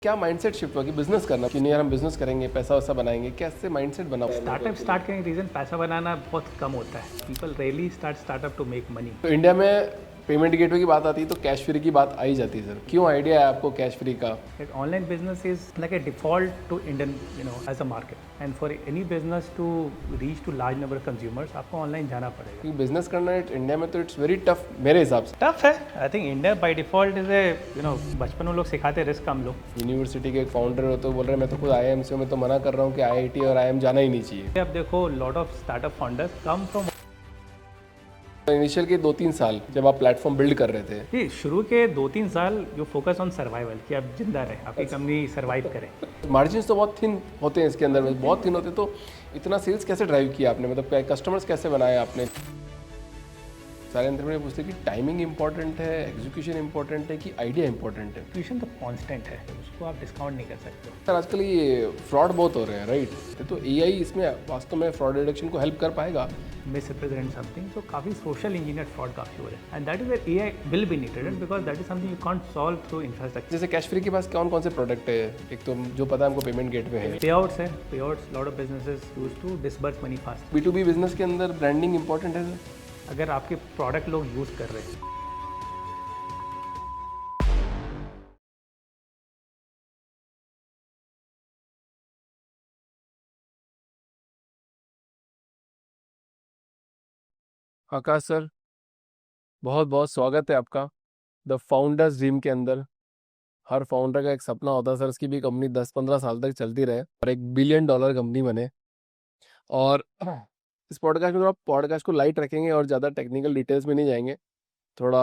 क्या mindset shift हुआ कि बिजनेस करना कि नहीं यार हम बिजनेस करेंगे पैसा वैसा बनाएंगे, कैसे माइंडसेट बना? स्टार्टअप स्टार्ट करने का रीज़न पैसा बनाना बहुत कम होता है. People rarely startup to make money. तो इंडिया में पेमेंट गेटवे की बात आती है तो कैश फ्री की बात आई जाती है। सर क्यों आइडिया है आपको कैश फ्री का? Online business is like a default to Indian, as a market. And for any business to reach to large number of consumers, आपको ऑनलाइन जाना पड़ेगा. क्योंकि बिजनेस करना इंडिया में तो इट्स वेरी टफ मेरे हिसाब से। टफ है. I think India by default is a बचपन में लोग सिखाते रिस्क कम लो. यूनिवर्सिटी के एक फाउंडर हो तो बोल रहे हैं मैं तो खुद IIM में तो मना कर रहा हूँ कि IIT और IIM जाना ही नहीं चाहिए। अब देखो lot of startup founders come from. Initial के 2-3 साल जब आप प्लेटफॉर्म बिल्ड कर रहे थे, शुरू के 2-3 साल जो फोकस ऑन सर्वाइवल कि आप जिंदा रहे, आपकी कंपनी सर्वाइव करे. मार्जिन तो बहुत थिन होते हैं इसके अंदर में, बहुत थिन होते हैं। तो इतना सेल्स कैसे ड्राइव किया आपने, मतलब कस्टमर्स कैसे बनाए आपने? सारे एंटरप्रेन्योर पूछते हैं कि टाइमिंग इंपॉर्टेंट है, एग्जीक्यूशन इंपॉर्टेंट है कि आइडिया इंपॉर्टेंट है? एक्सक्यूशन तो कांस्टेंट है, उसको आप डिस्काउंट नहीं कर सकते. सर आजकल ये फ्रॉड बहुत हो रहे हैं, राइट? तो AI इसमें वास्तव में फ्रॉड डिटेक्शन को हेल्प कर पाएगा? मिस रिप्रेजेंट समथिंग, तो काफ़ी सोशल इंजीनियर फ्रॉड काफ़ी हो रहे हैं. And that is where AI will be needed because that is something you can't solve through infrastructure. जैसे कैश फ्री के पास कौन कौन से प्रोडक्ट है? एक तो जो पता है हमको पेमेंट गेटवे है, पेआउट्स है. Payouts lot of businesses use to disburse money fast. B2B business के अंदर ब्रांडिंग इंपॉर्टेंट है सर? अगर आपके प्रोडक्ट लोग यूज़ कर रहे हैं. आकाश सर, बहुत बहुत स्वागत है आपका द फाउंडर्स ड्रीम के अंदर। हर फाउंडर का एक सपना होता है सर, उसकी भी कंपनी 10-15 साल तक चलती रहे और $1 बिलियन कंपनी बने। और इस पॉडकास्ट में थोड़ा पॉडकास्ट को लाइट रखेंगे और ज़्यादा टेक्निकल डिटेल्स में नहीं जाएंगे। थोड़ा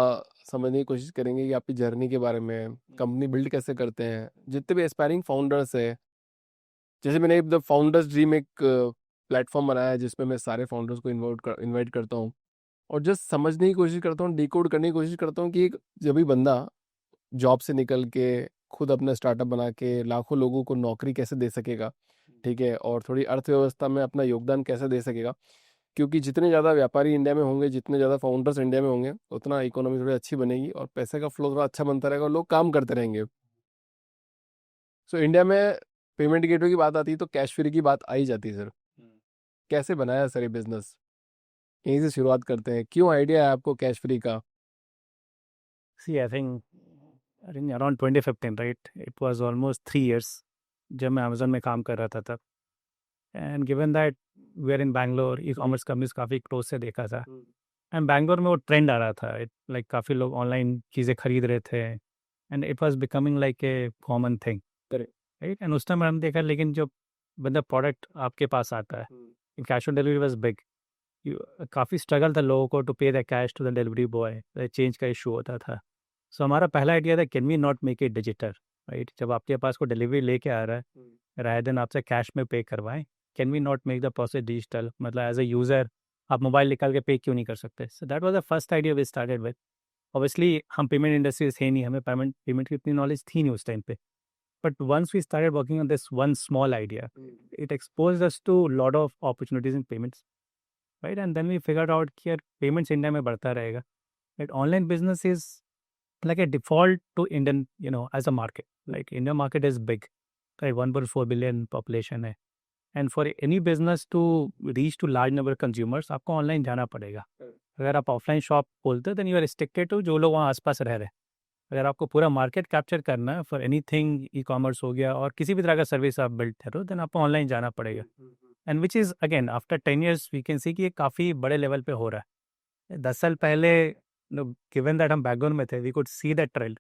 समझने की कोशिश करेंगे कि आपकी जर्नी के बारे में, कंपनी बिल्ड कैसे करते हैं, जितने भी एस्पायरिंग फाउंडर्स है। जैसे मैंने द फाउंडर्स ड्रीम एक प्लेटफॉर्म बनाया है जिसमें मैं सारे फाउंडर्स को इन्वाइट करता हूँ और जस्ट समझने की कोशिश करता हूँ, डिकोड करने की कोशिश करता हूँ कि एक जब भी बंदा जॉब से निकल के खुद अपना स्टार्टअप बना के लाखों लोगों को नौकरी कैसे दे सकेगा, ठीक है, और थोड़ी अर्थव्यवस्था में अपना योगदान कैसे दे सकेगा। क्योंकि जितने ज़्यादा व्यापारी इंडिया में होंगे, जितने ज़्यादा फाउंडर्स इंडिया में होंगे, उतना इकोनॉमी थोड़ी अच्छी बनेगी और पैसे का फ्लो थोड़ा अच्छा बनता रहेगा और लोग काम करते रहेंगे। सो इंडिया में पेमेंट गेटवे की बात आती है तो कैश फ्री की बात आई जाती है। सर कैसे बनाया सर ये बिजनेस? यहीं से शुरुआत करते हैं। क्यों आइडिया है आपको कैश फ्री का? See I think around 2015 right, it was almost 3 years जब मैं अमेजोन में काम कर रहा था तब. And given that we are in Bangalore, e-commerce companies काफ़ी क्लोज से देखा था. एंड बैंगलोर में वो ट्रेंड आ रहा था, लाइक काफ़ी लोग ऑनलाइन चीज़ें खरीद रहे थे. And it was becoming like a common thing, right. And उस टाइम हमने देखा, लेकिन जब बंदा प्रोडक्ट आपके पास आता है, cash on delivery was big. काफ़ी स्ट्रगल था लोगों को to pay the cash to the delivery boy, change का इशू होता था. सो हमारा पहला आइडिया था, can we not make it digital, right. जब आपके पास को डिलीवरी लेके आ रहा है, रादर देन आपसे कैश में पे करवाएं, can we not make the process digital. मतलब एज अ यूज़र आप मोबाइल निकाल के पे क्यों नहीं कर सकते. So that was the first idea we started with. Obviously हम पेमेंट इंडस्ट्री से नहीं, हमें पेमेंट की इतनी नॉलेज थी नहीं उस टाइम पे. But once we started working on this one small idea, it exposed us to lot of opportunities in payments, right. And then we figured out कि यार पेमेंट्स इंडिया में बढ़ता रहेगा, राइट. Online business is like a default to Indian, as a market. Like Indian market is big, right? 1.4 billion population है. And for any business to reach to large number of consumers, आपको online जाना पड़ेगा. अगर आप offline shop खोलते then you are restricted to जो लोग वहाँ आसपास रह रहे हैं. अगर आपको पूरा मार्केट कैप्चर करना है फॉर एनीथिंग, ई कॉमर्स हो गया और किसी भी तरह का सर्विस आप बिल्ड करो, देन आपको ऑनलाइन जाना पड़ेगा. And which is again after 10 years we can see कि ये काफ़ी बड़े लेवल पे हो रहा है. 10 साल पहले गिवन दैट हम बैकग्राउंड में थे, we could see that trend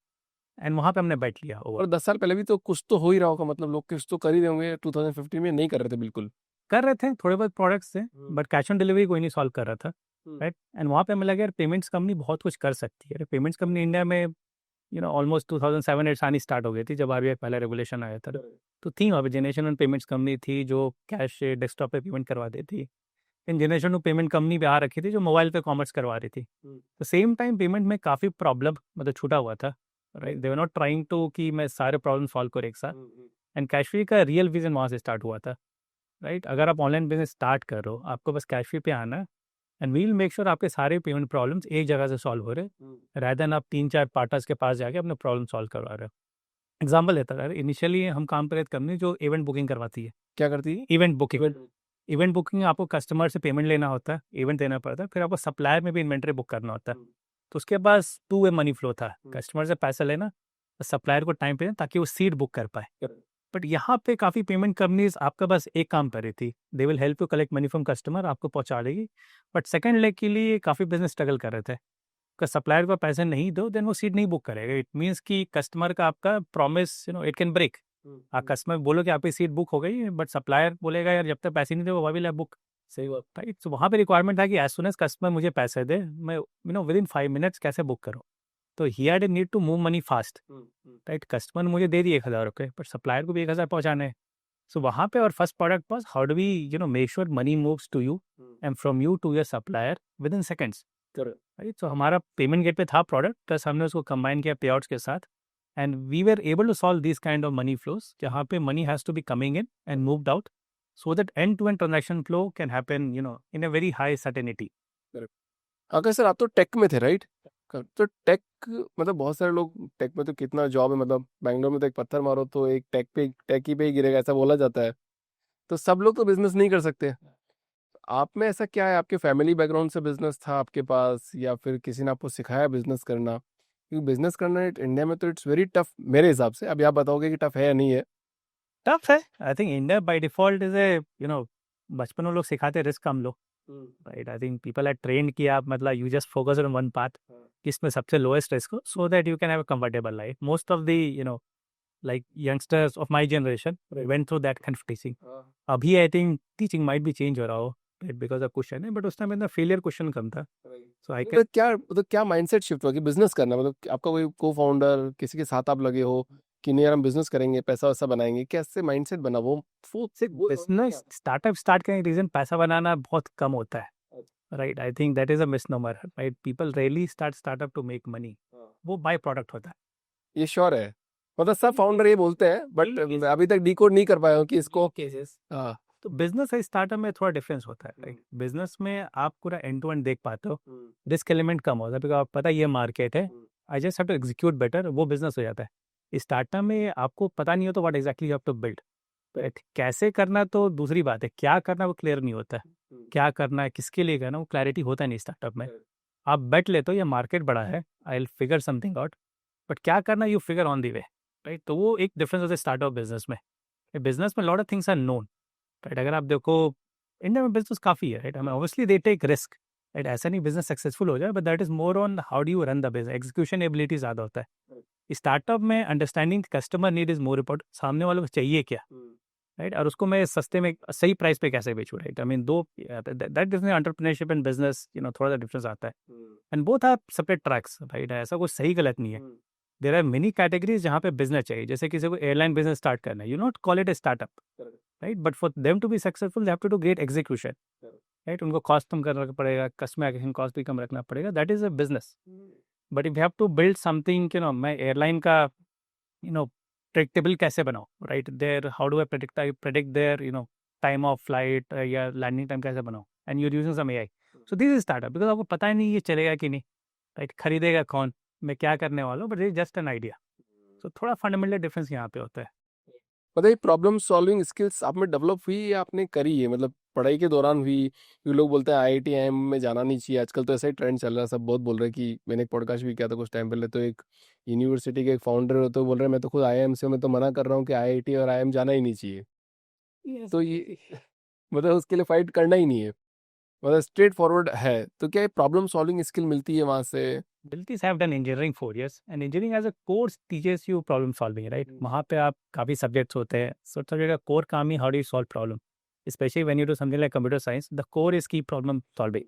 and वहाँ पे हमने बैठ लिया और ओवर. 10 साल पहले भी तो कुछ तो हो ही रहा होगा, मतलब लोग कुछ तो कर ही रहे होंगे। 2015 में नहीं कर रहे थे बिल्कुल? कर रहे थे, थोड़े बहुत प्रोडक्ट्स थे, बट कैश ऑन डिलीवरी कोई नहीं सॉल्व कर रहा था, राइट. एंड वहाँ पे हमें लगा यार पेमेंट्स कंपनी बहुत कुछ कर सकती है. पेमेंट्स कंपनी इंडिया में ऑलमोस्ट 2007-8 आनी स्टार्ट हो गई थी जब RBI पहला रेगुलेशन आया था. तो थी वहाँ पे जनरेशन वन पेमेंट्स कंपनी थी जो कैश डेस्कटॉप पे पेमेंट करवा देती. इन जनरेशन टू पेमेंट कंपनी भी आ रखी थी जो मोबाइल पे कॉमर्स करवा रही थी. तो सेम टाइम पेमेंट में काफ़ी प्रॉब्लम मतलब छूटा हुआ था, right. They were not trying to कि मैं सारे प्रॉब्लम सॉल्व करूँ एक साथ. एंड कैश फ्री का रियल विजन वहाँ से स्टार्ट हुआ था, राइट. अगर आप ऑनलाइन बिजनेस स्टार्ट कर रहे हो, आपको बस कैश फ्री पे आना है and we will make sure आपके सारे पेमेंट प्रॉब्लम्स एक जगह से सॉल्व हो रहे, रादर देन आप 3-4 पार्टनर्स के पास जाके अपने प्रॉब्लम सॉल्व करवा रहे हो. एग्जाम्पल लेता है, इनिशियली हम काम पर कंपनी जो इवेंट बुकिंग करवाती है, क्या करती है? Event booking. इवेंट बुकिंग आपको कस्टमर से पेमेंट लेना होता है, इवेंट देना पड़ता है, फिर आपको सप्लायर में भी इन्वेंट्री बुक करना होता है। तो उसके पास टू वे मनी फ्लो था, कस्टमर से पैसा लेना, सप्लायर को टाइम पे देना ताकि वो सीट बुक कर पाए। बट यहाँ पे काफ़ी पेमेंट कंपनीज आपका बस एक काम कर रही थी, they will help you collect money from customer, आपको पहुँचा देगी। बट सेकेंड लेग के लिए काफ़ी बिजनेस स्ट्रगल कर रहे थे, अगर सप्लायर को पैसे नहीं दो देन वो सीट नहीं बुक करेगा। इट मीन्स कि कस्टमर का आपका प्रॉमिस इट कैन ब्रेक। आप कस्टमर बोलो कि आपकी सीट बुक हो गई, बट सप्लायर बोलेगा यार जब तक पैसे नहीं दे वो विल बुक। सही बात। राइट, तो वहाँ पे रिक्वायरमेंट था कि एज सुन एज कस्टमर मुझे पैसे दे, मैं विद इन 5 मिनट्स कैसे बुक करूँ। तो he had a need to move money fast. Right, customer ने मुझे दे दिए 1,000 रुपये, बट सप्लायर को भी 1,000 पहुँचाने हैं। सो वहाँ पे our first product was how do we make sure money moves to you and from you to your supplier within seconds. Right, तो हमारा पेमेंट गेट पे था प्रोडक्ट, प्लस हमने उसको कंबाइन किया पे के साथ, and we were able to solve this kind of money flows, जहाँ पे money has to be coming in and moved out, so that end-to-end transaction flow can happen, in a very high certainty. अगर sir आप तो take में थे, right? तो take मतलब बहुत सारे लोग टेक में तो कितना जॉब है, मतलब बैंगलोर में तो एक पत्थर मारो तो एक टेक ही पे ही गिरेगा, ऐसा बोला जाता है। तो सब लोग तो बिजनेस नहीं कर सकते। आप में ऐसा क्या है, आपके फैमिली बैकग्राउंड से बिजनेस था आपके पास, या फिर किसी ने आपको सिखाया बिजनेस करना? क्योंकि बिजनेस करना इंडिया में तो इट्स वेरी टफ मेरे हिसाब से। अभी आप बताओगे कि टफ है या नहीं है? टफ है। I think India by default is a बचपन में लोग सिखाते रिस्क कम लो। Right, I think people are trained कि आप मतलब you just focus on one part, इसमें सबसे लोएस्ट रिस्क हो, so that you can have a comfortable life. Most of the like youngsters of my generation went through that kind of teaching. अभी I think teaching might भी change हो रहा हो because of question है, but उस time failure question कम था। सो I can क्या mindset shift हुआ कि बिजनेस करना, मतलब आपका कोई को फाउंडर किसी के साथ आप लगे हो कि नहीं यार हम बिजनेस करेंगे, पैसा वैसा बनाएंगे, कैसे माइंडसेट बना वो बिजनेस स्टार्टअप स्टार्ट करने के रीजन पैसा बनाना बहुत कम होता है। Right, I think that is a misnomer. Right, people really startup to make money, वो बाय प्रोडक्ट होता है। ये श्योर है, मतलब सब फाउंडर ये बोलते हैं, बट अभी तक डिकोड नहीं कर पाया हूँ कि इसको केसेस। हाँ। तो बिजनेस और स्टार्टअप में थोड़ा डिफरेंस होता है। राइट, बिजनेस में आप पूरा एंड टू एंड देख पाते हो, रिस्क एलिमेंट कम होता है बिकॉज आप पता है ये मार्केट है, I just have to execute better, वो बिजनेस हो जाता है। स्टार्टअप में आपको पता नहीं हो तो what exactly you have to build. कैसे करना तो दूसरी बात है, क्या करना वो क्लियर नहीं होता है। क्या करना है, किसके लिए करना, वो क्लैरिटी होता नहीं स्टार्टअप में। आप बेट लेते हो ये मार्केट बड़ा है, I will figure something out, but क्या करना you figure on the way. Right, तो वो एक डिफरेंस होता है स्टार्टअप बिजनेस में। बिजनेस में lot of things are known. Right, अगर आप देखो इंडिया में बिजनेस काफ़ी है। राइट, हमें obviously they take risk. Right, ऐसा नहीं बिजनेस सक्सेसफुल हो जाए, but that is more on how do you run the business, execution ability ज़्यादा होता है। स्टार्टअप में understanding customer need is more important, सामने वालों को चाहिए क्या। राइट, और उसको मैं सस्ते में सही प्राइस पे कैसे बेचूँ। Right, I mean though that is entrepreneurship and business, थोड़ा सा डिफरेंस आता है, and both are separate tracks. Right, ऐसा कुछ सही गलत नहीं है। देर आर मेनी कैटेगरीज जहाँ पे बिजनेस चाहिए, जैसे किसी को एयरलाइन बिजनेस स्टार्ट करना है, you not call it a startup. Right, but for them to be successful they have to do great execution. Right, उनको कॉस्ट कम करना पड़ेगा, कस्टमर एक्विजिशन कॉस्ट भी कम रखना पड़ेगा, that is a business. But if you have to build something, मैं airline का प्रेडिक्टेबल कैसे बनाऊँ। Right, there how do I predict their time of flight या लैंडिंग टाइम कैसे बनाऊँ, and you're using some AI. So this is startup, because आपको पता ही नहीं ये चलेगा कि नहीं। राइट, खरीदेगा कौन, मैं क्या करने वाला हूँ, but is just an idea. तो थोड़ा फंडामेंटल डिफरेंस यहाँ पे होता है। मतलब ये प्रॉब्लम सॉल्विंग स्किल्स आप में डेवलप हुई या आपने करी है, मतलब पढ़ाई के दौरान हुई? ये लोग बोलते हैं आईआईटी आईएम में जाना नहीं चाहिए, आजकल तो ऐसा ही ट्रेंड चल रहा है, सब बहुत बोल रहे हैं कि मैंने एक पॉडकास्ट भी किया था कुछ टाइम पहले, तो एक यूनिवर्सिटी के एक फाउंडर होते बोल रहे हैं मैं तो खुद आईआईएम से हूं, मैं तो मना कर रहा हूँ कि आईआईटी और आईएम जाना ही नहीं चाहिए। तो ये मतलब उसके लिए फाइट करना ही नहीं है, मतलब स्ट्रेट फॉरवर्ड है। तो क्या प्रॉब्लम सॉल्विंग स्किल मिलती है वहां से? Biltis have done engineering 4 years, and engineering as a course teaches you problem solving, right? वहाँ पे आप काफ़ी सब्जेक्ट्स होते हैं, सब्जेक्ट का कोर काम ही how do you solve problem, specially when you do something like computer science, the core is key problem solving.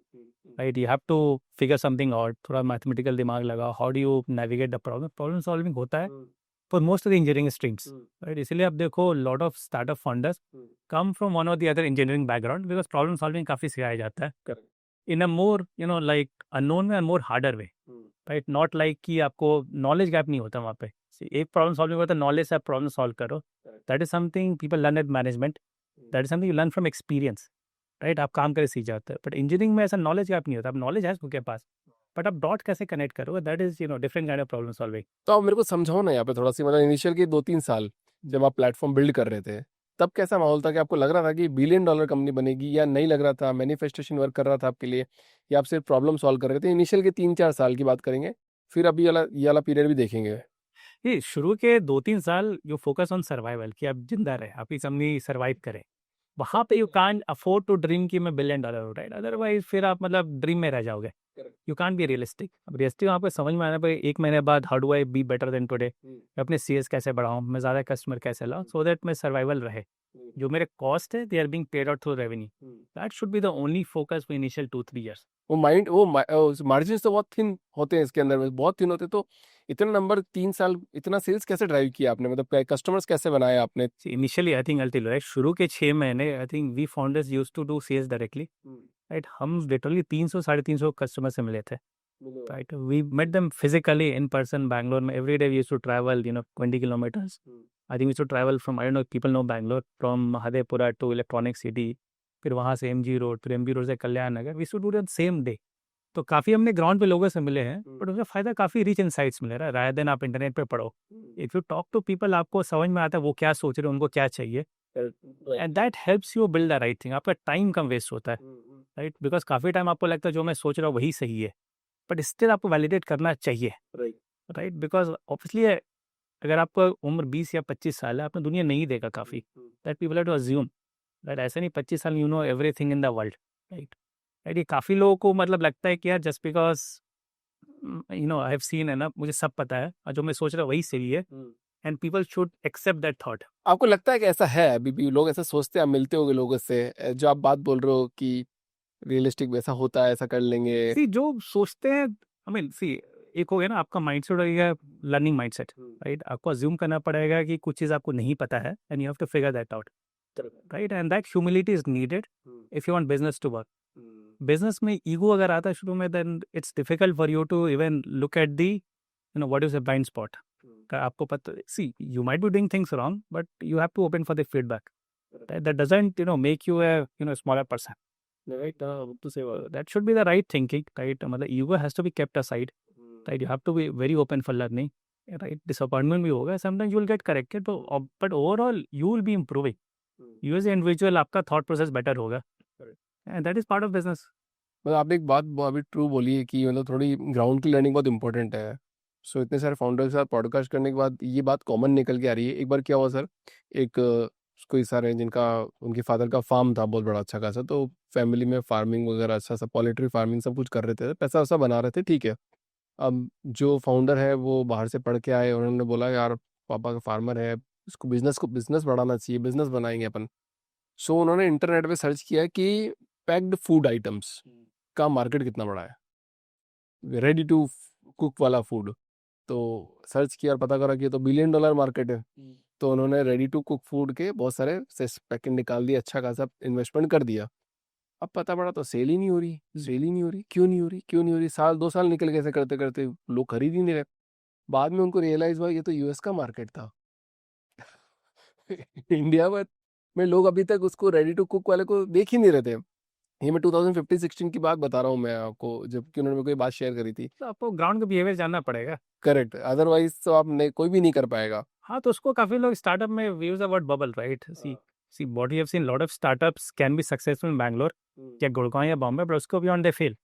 Right, you have to figure something out, थोड़ा मैथमेटिकल दिमाग लगाओ, how do you navigate the problem. Problem solving होता है for most of the engineering streams. Right, इसलिए आप देखो lot of startup founders come from one or the other engineering background, because problem solving काफ़ी सिखाया जाता है in a more like unknown way and more harder way. Right, not like कि आपको knowledge gap नहीं होता वहाँ पे। एक प्रॉब्लम सॉल्विंग होता है, नॉलेज से आप प्रॉब्लम सॉल्व करो, that is something people learn eight management, that is something you learn from experience. Right, आप काम करे सीख जाते हैं, बट इंजीनियरिंग में ऐसा नॉलेज गैप नहीं होता, आप नॉलेज है उसके पास, बट आप डॉट कैसे कनेक्ट करोगे, that is different kind of problem solving. तो आप मेरे को समझाओ ना यहाँ पे थोड़ा सी, मतलब इनिशियल के 2-3 साल जब आप प्लेटफॉर्म बिल्ड कर रहे थे, तब कैसा माहौल था? कि आपको लग रहा था कि $1 बिलियन कंपनी बनेगी, या नहीं लग रहा था, मैनिफेस्टेशन वर्क कर रहा था आपके लिए, या आप सिर्फ प्रॉब्लम सॉल्व कर रहे थे? इनिशियल के 3-4 साल की बात करेंगे, फिर अभी ये वाला पीरियड भी देखेंगे। ये शुरू के 2-3 साल यू फोकस ऑन सर्वाइवल, कि आप जिंदा रहे, आपकी कंपनी सर्वाइव करे। वहाँ पे you can't afford to dream कि मैं $1 बिलियन हूँ, राइट? अदरवाइज फिर आप मतलब ड्रीम में रह जाओगे। You can't be realistic. अब रियलिस्टिक वहाँ पे समझ में आना पे 1 महीने बाद, how do I be better than today, मैं अपने सीएस कैसे बढ़ाऊँ, मैं ज़्यादा कस्टमर कैसे लाऊँ, सो दैट मैं सर्वाइवल रहे। जो मेरे कॉस्ट है, they are being paid out through revenue. That should be the only focus for initial 2-3 years। वो मार्जिन तो बहुत थिन होते हैं इसके अंदर में, बहुत थिन होते हैं। तो इतना नंबर 3 साल इतना सेल्स कैसे ड्राइव किया आपने? मतलब कस्टमर्स कैसे बनाए आपने? Initially I think until, right, शुरू के 6 महीने I think we founders used to do sales directly, right? हम लिटरली 300-350 कस्टमर से मिले थे, राइट? We met them physically in person Bangalore में। Every day we used to travel 20 kilometers। I think we to travel from, I don't know people know Bangalore, from Mahadevapura to Electronic City, फिर वहाँ से MG Road, फिर MG Road से Kalyan Nagar, we should do that same day. तो काफ़ी हमने ground पे लोगों से मिले हैं, बट उसका फ़ायदा काफ़ी रिच इनसाइट्स मिले रहा है, रादर देन आप इंटरनेट पे पढ़ो। If you talk to people, आपको समझ में आता है वो क्या सोच रहे हैं, उनको क्या चाहिए, and that helps you build the right thing. आपका टाइम कम वेस्ट होता है, राइट? बिकॉज काफ़ी टाइम आपको लगता है जो मैं सोच रहा हूँ वही सही है, बट स्टिल आपको वैलिडेट करना चाहिए, राइट? बिकॉज ऑब्वियसली अगर आपका उम्र 20 या 25 साल है, आपने दुनिया नहीं देखा काफ़ी, that people have to assume, right? ऐसा नहीं 25 साल you know everything in the world, right? Right, ये काफ़ी लोगों को मतलब लगता है कि यार just because I have seen है ना, मुझे सब पता है और जो मैं सोच रहा हूँ वही सही है, and people should accept that thought. आपको लगता है कि ऐसा है अभी भी? लोग ऐसा सोचते हैं? आप मिलते होगे लोगों से, जो आप बात बोल रहे हो कि रियलिस्टिक वैसा होता है, ऐसा कर लेंगे? सी जो सोचते हैं, आई मीन सी, एक हो गया ना आपका माइंडसेट, हो गया लर्निंग माइंडसेट, राइट? आपको अज्यूम करना पड़ेगा कि कुछ चीज़ आपको नहीं पता है, and you have to figure that out, right? And that humility is needed if you want business to work. Business में ईगो अगर आता है शुरू में, then it's difficult for you to even look at the what is a blind spot. आपको पता, see you might be doing things wrong, but you have to open for the feedback, that doesn't make you a smaller person, right? To say that should be the right thinking, right? मतलब ego has to be kept aside, right? You have to be very open for learning, right? Disappointment भी होगा, sometimes you will get corrected, but overall you will be improving. You as an individual, आपका thought process better होगा, and that is part of business. मतलब आपने एक बात अभी true बोली है कि मतलब थोड़ी ग्राउंड की लर्निंग बहुत इंपॉर्टेंट है। सो इतने सारे फाउंडर के साथ पॉडकास्ट करने के बाद ये बात कॉमन निकल के आ रही है। एक बार क्या हुआ सर, एक कोई सर हैं जिनका, उनके फादर का फार्म था बहुत बड़ा अच्छा खासा, तो फैमिली में फार्मिंग वगैरह अच्छा सा, पोल्ट्री फार्मिंग सब कुछ कर रहे थे, पैसा वैसा बना रहे थे, ठीक है। अब जो फाउंडर है वो बाहर से पढ़ के आए, उन्होंने बोला यार पापा का फार्मर है, इसको बिजनेस बढ़ाना चाहिए, बिजनेस बनाएंगे अपन। सो उन्होंने इंटरनेट पे सर्च किया कि पैक्ड फूड आइटम्स का मार्केट कितना बड़ा है, रेडी टू कुक वाला फूड। तो सर्च किया और पता करा कि ये तो $1 बिलियन मार्केट है। तो उन्होंने रेडी टू कुक फूड के बहुत सारे पैकेट निकाल दिए, अच्छा खासा इन्वेस्टमेंट कर दिया। अब पता पड़ा तो सेल ही नहीं हो रही, सेल ही नहीं हो रही, क्यों नहीं हो रही, क्यों नहीं हो रही? 1-2 साल निकल गए ऐसे करते करते, लोग खरीद ही नहीं रहे। बाद में उनको रियलाइज हुआ ये तो यूएस का मार्केट था। इंडिया में लोग अभी तक उसको रेडी टू कुक वाले को देख ही नहीं रहे थे। ये मैं 2015-16 की बात बता रहा हूँ मैं आपको, जबकि उन्होंने मेरे को ये बात शेयर करी थी। तो आपको ग्राउंड का बिहेवियर जानना पड़ेगा। करेक्ट, अदरवाइज तो आप नहीं, कोई भी नहीं कर पाएगा। हाँ, तो उसको काफ़ी लोग स्टार्टअप में we use the word bubble, right? See what you have seen, lot of startups can be successful in Bangalore या गुड़गांव या बॉम्बे, बट उसको beyond they fail,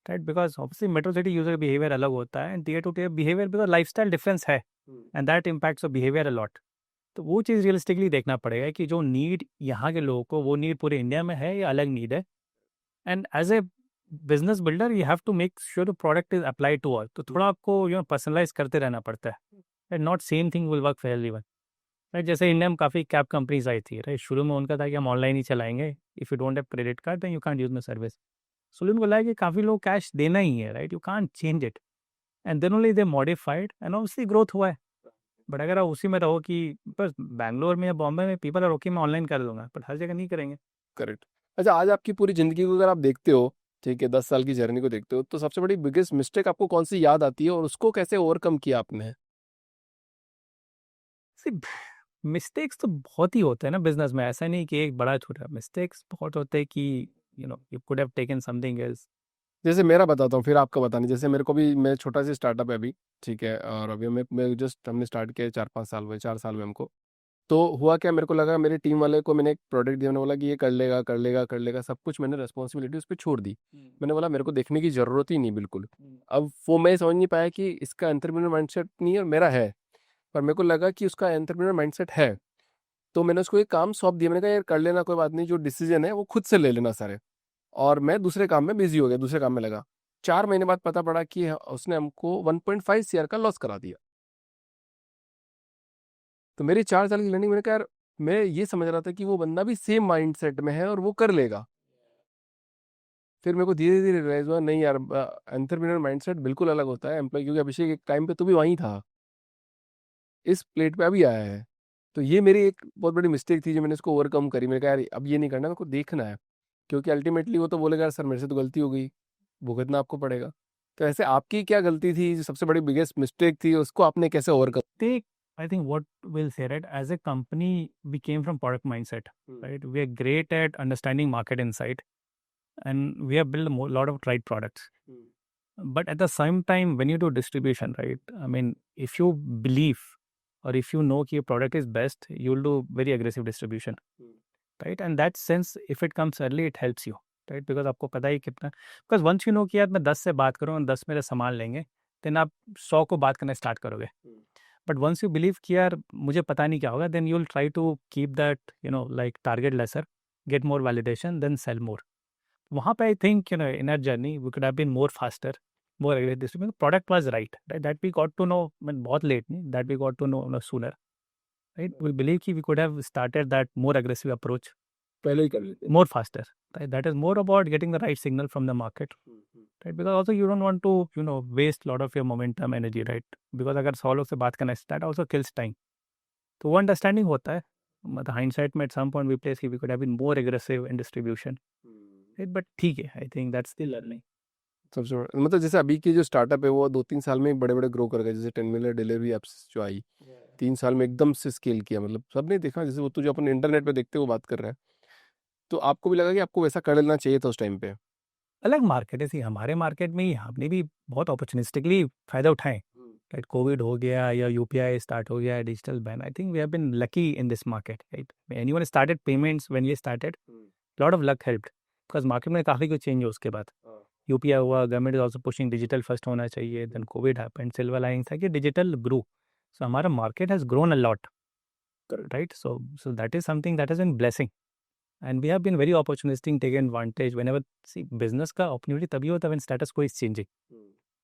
right? Because obviously metro city user behaviour अलग होता है, and tier two tier behaviour, because lifestyle difference है, and that impacts of behaviour a lot. तो वो चीज़ realistically देखना पड़ेगा कि जो नीड यहाँ के लोगों को, वो नीड पूरे इंडिया में है या अलग नीड है, and as a business builder you have to make sure the product is apply to all. तो थोड़ा आपको पर्सनलाइज करते रहना पड़ता है, and not same thing will work for everyone, right? जैसे इंडिया में काफ़ी कैब कंपनीज आई थी, राइट? शुरू में उनका था कि हम ऑनलाइन ही चलाएंगे, if you don't have credit card then you can't use my service. So उन्होंने बोला है कि काफ़ी लोग कैश देना ही है, right? You can't change it, and then only they modified, and obviously growth हुआ है। बट अगर आप उसी में रहो कि बस बैंगलोर में या बॉम्बे में पीपल आर ओके मैं ऑनलाइन कर दूंगा, बट हर जगह नहीं करेंगे। करेक्ट। अच्छा, आज आपकी पूरी जिंदगी को अगर आप देखते हो, ठीक है, 10 साल की जर्नी को देखते हो, तो सबसे बड़ी बिगेस्ट मिस्टेक आपको कौन सी याद आती है और उसको कैसे ओवरकम किया आपने? मिस्टेक्स तो बहुत ही होते हैं ना बिजनेस में, ऐसा नहीं कि एक बड़ा छोटा, मिस्टेक्स बहुत होते हैं कि you could have taken something else, जैसे मेरा बताता हूँ फिर आपका बताने। जैसे मेरे को भी, मैं छोटा सा स्टार्टअप है अभी, ठीक है, और अभी मैं जस्ट हमने स्टार्ट किया 4-5 साल हुए, 4 साल हुए हमको। तो हुआ क्या, मेरे को लगा मेरे टीम वाले को मैंने एक प्रोडक्ट दिया, मैंने बोला कि ये कर लेगा कर लेगा कर लेगा, सब कुछ मैंने रिस्पॉन्सिबिलिटी उस पर छोड़ दी। मैंने बोला मेरे को देखने की जरूरत ही नहीं बिल्कुल। अब वो मैं समझ नहीं पाया कि इसका एंटरप्रेन्योर माइंडसेट नहीं है और मेरा है, पर मेरे को लगा कि उसका एंटरप्रेन्योर माइंडसेट है। तो मैंने उसको एक काम सौंप दिया, मैंने कहा यार कर लेना, कोई बात नहीं, जो डिसीजन है वो खुद से ले लेना सारे। और मैं दूसरे काम में बिजी हो गया, दूसरे काम में लगा। 4 महीने बाद पता पड़ा कि उसने हमको 1.5 CR का लॉस करा दिया। तो मेरी 4 साल की लर्निंग, मैंने कहा यार, मैं ये समझ रहा था कि वो बंदा भी सेम माइंडसेट में है और वो कर लेगा। फिर मेरे को धीरे धीरे रियलाइज हुआ नहीं यार, एंटरप्रेन्योर माइंडसेट बिल्कुल अलग होता है एम्प्लॉय, क्योंकि अभिषेक एक टाइम पे तू भी वहीं था, इस प्लेट पे अभी आया है। तो ये मेरी एक बहुत बड़ी मिस्टेक थी जो मैंने इसको ओवरकम करी। मैंने कहा यार अब ये नहीं करना, मेरे को देखना है, क्योंकि अल्टीमेटली वो तो बोलेगा यार सर मेरे से तो गलती हो गई, भुगतना आपको पड़ेगा। तो ऐसे आपकी क्या गलती थी, जो सबसे बड़ी बिगेस्ट मिस्टेक थी, उसको आपने कैसे overcome? Take, I think what we'll say, right? As a company, we came from product mindset, right? We are great at understanding market insight, and we have built a lot of right products. But at the same time, when you do distribution, right? I mean, if you believe or if you know that your product is best, you'll do very aggressive distribution, right? And that sense, if it comes early, it helps you, right? Because आपको पता ही कितना, because once you know कि यार मैं 10 से बात करूँ और 10 मेरे सामान लेंगे, then आप 100 को बात करना स्टार्ट करोगे। But once you believe कि यार मुझे पता नहीं क्या होगा, then you'll try to keep that, like target lesser, get more validation, then sell more. वहाँ पे I think, in our journey, we could have been more faster, more aggressive. The product was right? That we got to know, I mean, बहुत late नहीं, that we got to know, sooner, right? We believe कि we could have started that more aggressive approach पहले ही कर लेते। more faster, right? That is more about getting the right signal from the market, right? Because also you don't want to, waste a lot of your momentum, energy, right? Because अगर 100 लोग से बात करना है, that also kills time. तो वो understanding होता है, मतलब हाइंडसाइट में at some point we place we could have been more aggressive in distribution, but ठीक है, I think that's the learning. सबसे बड़ा मतलब जैसे अभी की जो स्टार्टअप है वो 2-3 साल में बड़े बड़े ग्रो कर गए। जैसे 10 मिलियन डिलीवरी एप्स जो आई, 3 साल में एकदम से स्केल किया, मतलब सबने देखा। जैसे वो तो जो अपन इंटरनेट पे देखते हैं वो बात कर रहा है, तो आपको भी लगा कि आपको वैसा कर लेना चाहिए था उस टाइम पे? अलग मार्केट है, सी हमारे मार्केट में ही हमने भी बहुत अपॉर्चुनिस्टिकली फायदा उठाए, राइट? कोविड हो गया या यूपीआई स्टार्ट हो गया, digital ban, I think we have been lucky in this market, right? Anyone started payments when we started, lot of luck helped, because market में काफ़ी कुछ चेंज हुआ उसके बाद। यूपीआई हुआ, government is also pushing digital first होना चाहिए, then Covid happened, silver lining था कि डिजिटल ग्रो, सो हमारा market has grown a lot, right? So that is something that has been blessing, and we have been very opportunistic, taken advantage whenever, see, business का opportunity तभी होता है when status quo is changing,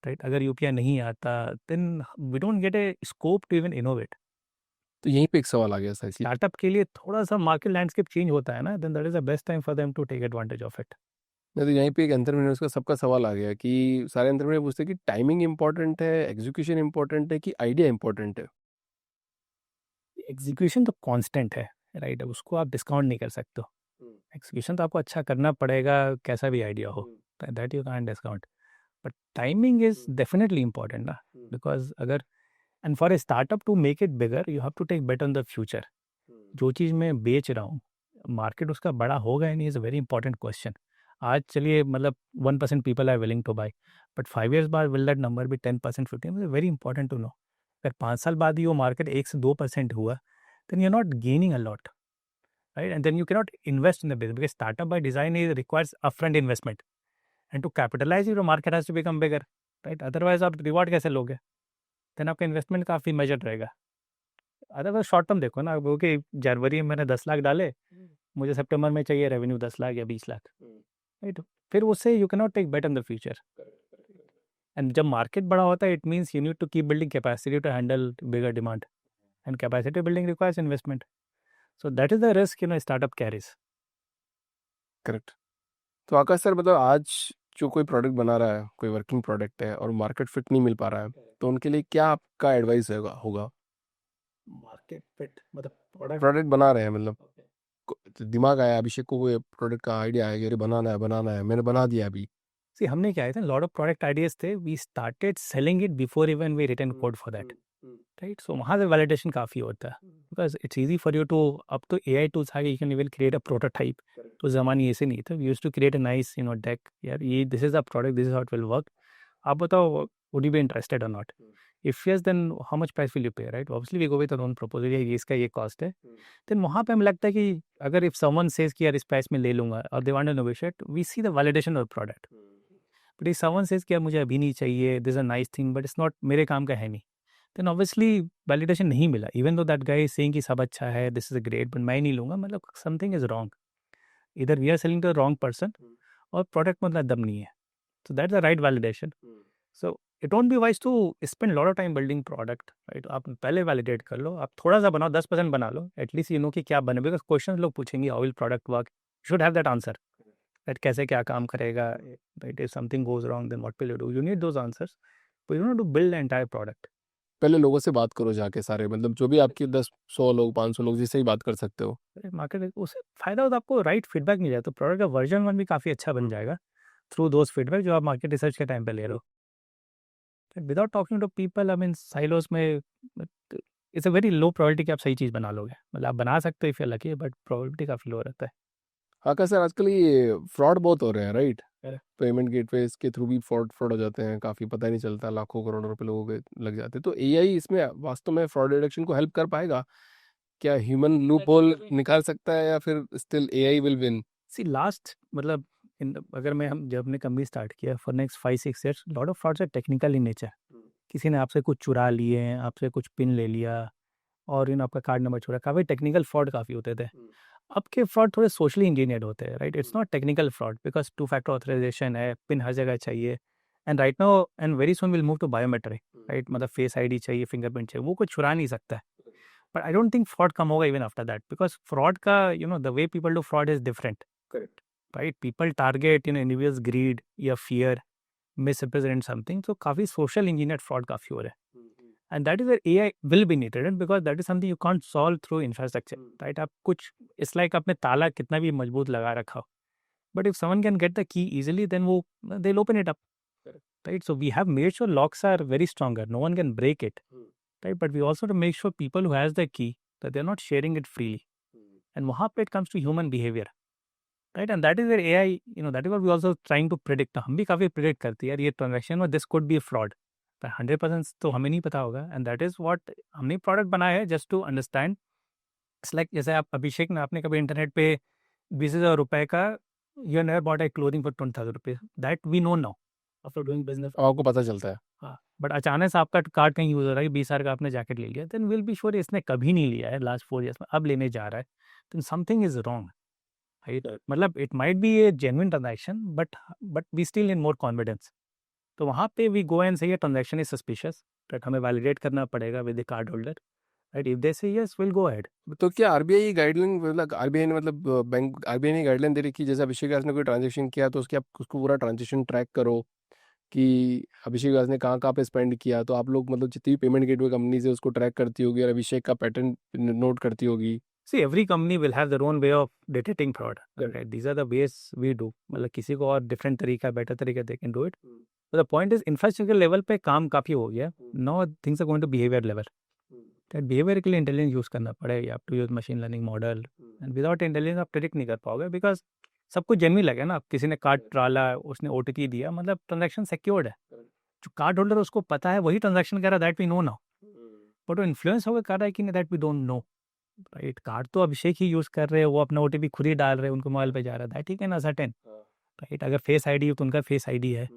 right? अगर UPI नहीं आता, then we don't get a scope to even innovate. तो यहीं पे एक सवाल आ गया सर कि स्टार्टअप के लिए थोड़ा सा मार्केट लैंडस्केप चेंज होता है ना, then that is the best time for them to take advantage of it. नहीं, तो यहीं पे एक एंटरप्रेन्योर्स का सबका सवाल आ गया कि सारे एंटरप्रेन्योर पूछते हैं कि टाइमिंग इंपॉर्टेंट है, एग्जीक्यूशन इंपॉर्टेंट है, कि आइडिया इंपॉर्टेंट है? एग्जीक्यूशन तो कांस्टेंट है, राइट? उसको आप डिस्काउंट नहीं कर सकते हो। एग्जीक्यूशन तो आपको अच्छा करना पड़ेगा, कैसा भी आइडिया हो, that you can discount, but timing is definitely important ना, बिकॉज अगर, and for a startup to make it bigger you have to take bet on the future. जो चीज़ मैं बेच रहा हूँ, मार्केट उसका बड़ा होगा या नहीं, is a very important question. आज चलिए मतलब 1% people are willing to buy, but 5 years बाद विल दैट नंबर भी 10%, 15%? Very important to know. अगर 5 साल बाद ही वो मार्केट 1 से 2% हुआ, then you're not gaining a lot, right? And then you cannot invest in the business, because startup by design is requires upfront investment, and to capitalize your market has to become bigger, right? Otherwise आप reward कैसे लोगे? then आपका investment काफ़ी major रहेगा। Otherwise short term देखो ना, वो कि जनवरी में मैंने 10 लाख डाले, मुझे सितंबर में चाहिए रेवेन्यू 10 लाख या 20 लाख, राइट? फिर उससे you can not take bet on the future. And जब मार्केट बड़ा होता है, it means you need to keep building capacity to handle bigger demand, and capacity building requires investment. So that is the risk startup carries. Correct. तो Akash sir, मतलब आज जो कोई product बना रहा है, कोई वर्किंग प्रोडक्ट है और मार्केट फिट नहीं मिल पा रहा है, तो उनके लिए क्या आपका एडवाइस होगा? मार्केट फिट मतलब प्रोडक्ट, प्रोडक्ट बना रहे हैं, मतलब तो दिमाग आया अभिषेक को, कोई प्रोडक्ट का आइडिया आया कि अरे बनाना है बनाना है, मैंने बना दिया अभी। सी हमने क्या है, लॉट ऑफ प्रोडक्ट आइडियाज थे, we started selling it before even we written code for that, right. So वहाँ से वैलिडेशन काफ़ी होता है, because it's easy for you to, अब तो AI टूल्स आ गए, you can even create a prototype. तो ज़माने ऐसे नहीं था, we used to create a nice deck, यार ये this is a product, this is how it will work. आप बताओ, would you be interested or not? If yes, then how much price will you pay, right? Obviously we go with our own proposal, ये इसका ये cost है. Then वहाँ पे हमें लगता है कि अगर इफ समवन सेज कि यार इस प्राइस में ले लूंगा और they want to negotiate, we see the validation of product. But if someone says कि यार मुझे अभी नहीं चाहिए, this a nice thing but it's not मेरे काम का है नहीं, देन ऑब्वियसली वैलिडेशन नहीं मिला. Even though that guy is saying कि सब अच्छा है, दिस इज ग्रेट, बट मैं ही नहीं लूंगा, मतलब समथिंग इज रॉन्ग. इधर we are selling to the wrong person, और प्रोडक्ट मतलब दम नहीं है. So that's the right validation. So it won't be wise to spend a lot of time building product, right? आप पहले वैलिडेट कर लो, आप थोड़ा सा बनाओ, 10% बना लो, एटलीस्ट यू नो कि क्या बने. बिकॉज क्वेश्चन लोग पूछेंगे, how will product work, should have that answer, that कैसे क्या काम करेगा, right? If something goes wrong then what will you do, you need those answers, but you know to build entire product. पहले लोगों से बात करो जाके, सारे मतलब जो भी आपकी 10 100 लोग 500 लोग जिससे ही बात कर सकते हो. मार्केट उससे फायदा होता है, आपको राइट फीडबैक मिल जाए तो प्रोडक्ट का वर्जन 1 भी काफ़ी अच्छा बन जाएगा थ्रू दोज फीडबैक जो आप मार्केट रिसर्च के टाइम पे ले रहे हो. Without talking to people, I mean silos में it's a very low probability कि आप सही चीज़ बना लोगे. मतलब आप बना सकते हो if you lucky, but probability काफ़ी लो रहता है. हाँ का सर, आजकल ये फ्रॉड बहुत हो रहे हैं, राइट? Correct. पेमेंट गेटवेज के थ्रू भी फ्रॉड फ्रॉड हो जाते हैं, काफ़ी पता ही नहीं चलता, लाखों करोड़ों रुपए लोगों के लग जाते हैं. तो एआई इसमें वास्तव में फ्रॉड डिटेक्शन को हेल्प कर पाएगा क्या? ह्यूमन लूप होल निकाल सकता है या फिर still AI will win? See last मतलब अगर मैं हम जब हमने कंपनी स्टार्ट किया for next 5-6 years, lot of frauds are technical in nature. किसी ने आपसे कुछ चुरा लिए, आपसे कुछ पिन ले लिया, और आपका कार्ड नंबर छोड़ा. काफ़ी टेक्निकल फ्रॉड काफ़ी होते थे. अब के फ्रॉड थोड़े सोशली इंजीनियर्ड होते हैं, right? It's not technical fraud, because 2 factor authorization है, पिन हर जगह चाहिए, and right now and very soon will move to biometric, right? मतलब फेस आईडी चाहिए, फिंगरप्रिंट चाहिए, वो कुछ छुरा नहीं सकता है. But I don't think fraud कम होगा even after that, because fraud का the way people do fraud is different. Correct. Right? People target individuals greed या फियर, मिसरिप्रेजेंट समथिंग. तो काफ़ी सोशल इंजीनियर्ड फ्रॉड काफ़ी हो रहा है. And that is where AI will be needed, and because that is something you can't solve through infrastructure, right? आप कुछ, it's like आपने ताला कितना भी मजबूत लगा रखा हो, but if someone can get the key easily, then वो they'll open it up, right? So we have made sure locks are very stronger, no one can break it, right? But we also to make sure people who has the key that they're not sharing it freely, and वहाँ पे it comes to human behavior, right? And that is where AI, that is what we also trying to predict. हम भी काफ़ी predict करते हैं यार, ये transaction और this could be a fraud. 100% तो हमें नहीं पता होगा, एंड दैट इज व्हाट हमने प्रोडक्ट बनाया है just to understand. It's like जैसे आप अभिषेक ने, आपने कभी इंटरनेट पे 20,000 रुपए का, you never bought a clothing for 20,000 rupees, that we know now after doing business. आपको पता चलता है. हाँ, बट अचानक से आपका कार्ड कहीं यूज हो रहा है, 20,000 का आपने जैकेट ले लिया, देन विल बी श्योर इसने कभी नहीं लिया है लास्ट 4 ईयर्स में, अब लेने जा रहा है, then something is wrong, right? मतलब it might be a genuine transaction, but we still in more confidence. तो वहाँ पे वी गो एंड से ये ट्रांजैक्शन इज सस्पिशियस, बट हमें वैलिडेट करना पड़ेगा with the card holder, right? If they say yes, will go ahead. तो क्या RBI guideline, मतलब आरबीआई ने, मतलब बैंक आरबीआई ने गाइडलाइन दे रही कि जैसे अभिषेक व्यास ने कोई ट्रांजेक्शन किया तो उसके आप उसको पूरा ट्रांजेक्शन ट्रैक करो कि अभिषेक व्यास ने कहाँ कहाँ पे स्पेंड किया, तो आप लोग मतलब जितनी भी पेमेंट गेटवे कंपनी से उसको ट्रैक करती होगी और अभिषेक का पैटर्न नोट करती होगी. See, every company will have their own way of detecting fraud. Right? These are the ways we do. मतलब किसी को और डिफरेंट तरीका, बेटर तरीका they can do it. But the point is, infrastructure level पे काम काफ़ी हो गया. Now things are going to behavior level. That behavior के लिए इंटेलिजेंस यूज़ करना पड़ेगा. आप to use machine learning model, and without intelligence आप प्रेडिक्ट नहीं कर पाओगे, बिकॉज सब कुछ जेन्युइन लगे ना. किसी ने कार्ड डाला, उसने OTP दिया, मतलब ट्रांजैक्शन सिक्योर्ड है. जो कार्ड होल्डर उसको पता है, वही ट्रांजैक्शन कर रहा है, that we know now. But वो इन्फ्लुएंस होकर कर रहा है कि नहीं, that we don't know, right? Card तो अभिषेक ही यूज कर रहे हैं, वो अपना OTP खुद ही डाल रहे हैं, उनको मोबाइल पे जा रहा है, ठीक है ना, सर्टेन, राइट? अगर फेस आईडी हो तो उनका फेस आईडी है,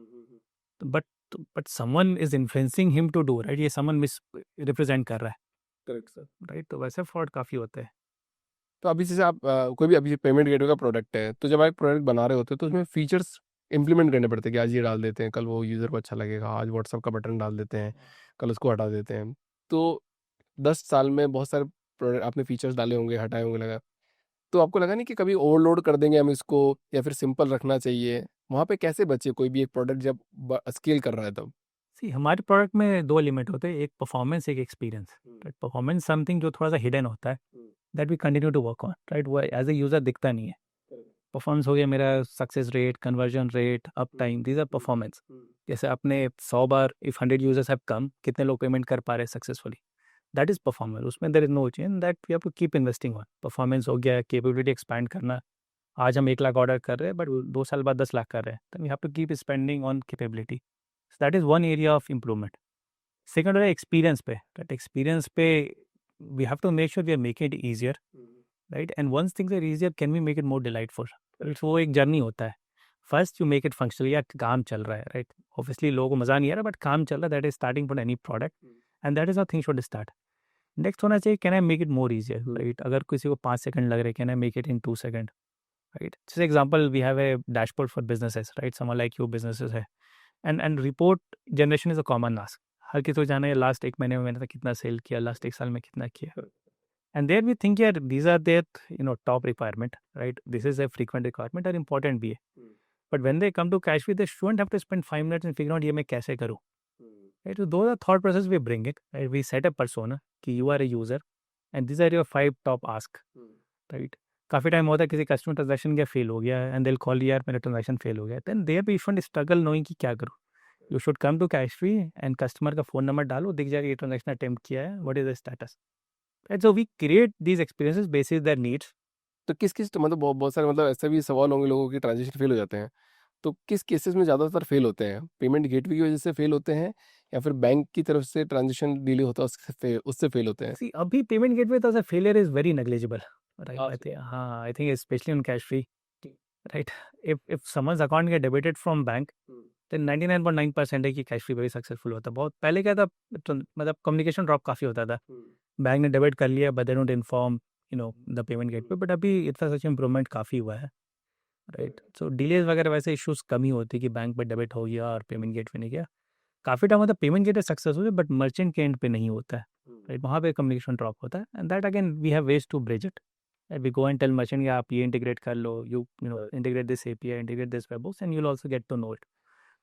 but someone is influencing him to do, right? ये समवन मिस रिप्रेजेंट कर रहा है. Correct sir. राइट? तो वैसे फ्रॉड काफ़ी होते हैं. तो अभी जैसे आप कोई भी अभी पेमेंट गेटवे का प्रोडक्ट है, तो जब आप एक प्रोडक्ट बना रहे होते हैं तो उसमें फीचर्स इंप्लीमेंट करने पड़ते हैं कि आज ये डाल देते हैं, कल वो यूज़र को अच्छा लगेगा, आज व्हाट्सअप का बटन डाल देते हैं, कल उसको हटा देते हैं. तो 10 साल में बहुत सारे प्रोडक्ट आपने फीचर्स डाले होंगे, हटाए होंगे, लगा. तो आपको लगा नहीं कि कभी ओवरलोड कर देंगे हम इसको, या फिर सिंपल रखना चाहिए? वहाँ पे कैसे बचे कोई भी एक प्रोडक्ट जब स्केल कर रहा है तब? सी, हमारे प्रोडक्ट में 2 एलिमेंट होते हैं, एक परफॉर्मेंस, एक एक्सपीरियंस. राइट? परफॉर्मेंस समथिंग जो थोड़ा सा हिडन होता है, that we continue to work on, right? वो एज ए यूज़र दिखता नहीं है. परफॉर्मेंस हो गया मेरा success rate, conversion rate, up time, these are performance. जैसे आपने 100 बार इफ 100 यूजर्स हैव कम, कितने लोग पेमेंट कर पा रहे हैं सक्सेसफुली, दैट इज परफॉर्मेंस. उसमें there is no change, that we have to keep investing on. Performance हो गया, कैपेबिलिटी एक्सपैंड करना. आज हम 1 लाख ऑर्डर कर रहे हैं बट 2 साल बाद 10 लाख कर रहे हैं, then we have to keep spending on capability. So that is one area of improvement. Second है एक्सपीरियंस पे. दैट एक्सपीरियंस पे we have to make sure we are make it easier, right. And once things are easier, can we make it more delightful. वो एक journey होता है. First you make it functional, या काम चल रहा है, राइट. ऑब्वियसली लोगों को मजा नहीं आ रहा बट काम चल रहा है, that is starting for any product, and that is how thing should start. Next होना चाहिए, can I make it more easier, right. अगर किसी को 5 सेकंड लग रहे, can I make it in 2 second, right. जैसे example we have a dashboard for businesses, right. Someone like you businesses है, and report generation is a common task. हर किसी को जाना है लास्ट 1 महीने में मैंने कितना सेल किया, लास्ट 1 साल में कितना किया. And there we think, yeah, these are their, top requirement, right? This is a frequent requirement or important भी है. But when they come to Cashfree, they shouldn't have to spend 5 minutes and figure out ये मैं कैसे करूँ. Right? So those are thought process we bring it. Right? We set a persona कि you are a user and these are your 5 top ask. Right? काफ़ी time होता है किसी customer transaction क्या फेल हो गया एंड they'll call यार मेरा ट्रांजेक्शन फेल हो गया. Then there we shouldn't struggle knowing कि क्या करूँ. You should come to Cashfree and customer का फ़ोन नंबर डालो, दिख जाएगा ये ट्रांजेक्शन अटेम्प्ट किया है, what is the status. And so we create these experiences basis their needs. तो किस मतलब बहुत सारे मतलब ऐसे भी सवाल होंगे लोगों के ट्रांजेक्शन फेल हो जाते हैं, तो किस केसेस में ज़्यादातर फेल होते हैं? पेमेंट गेटवे की वजह से फेल होते हैं या फिर बैंक की तरफ से ट्रांजेक्शन डिले होता है उससे फेल होते हैं? See, अभी पेमेंट गेटवे तो failure is very negligible, right? हाँ, I think, I think especially on Cashfree, right? If someone's account get debited from bank, then 99.9% है कि Cashfree very successful होता. बहुत पहले क्या था, मतलब कम्युनिकेशन ड्रॉप काफ़ी होता था. बैंक ने डेबिट कर लिया but they don't inform the payment gateway. But अभी इतना सच इम्प्रूवमेंट काफ़ी हुआ है, राइट. सो डिलेज वगैरह वैसे इश्यूज कम ही होती कि बैंक पे डेबिट हो गया और पेमेंट गेटवे नहीं गया. काफ़ी टाइम होता है पेमेंट गेटवे सक्सेस हो जाए बट मर्चेंट के एंड पे नहीं होता है, राइट. वहाँ पे कम्युनिकेशन ड्रॉप होता है and that again we have ways to bridge it. We go and tell merchant या आप ये इंटीग्रेट कर लो, you integrate this API, integrate this webhooks and you will also get to know it.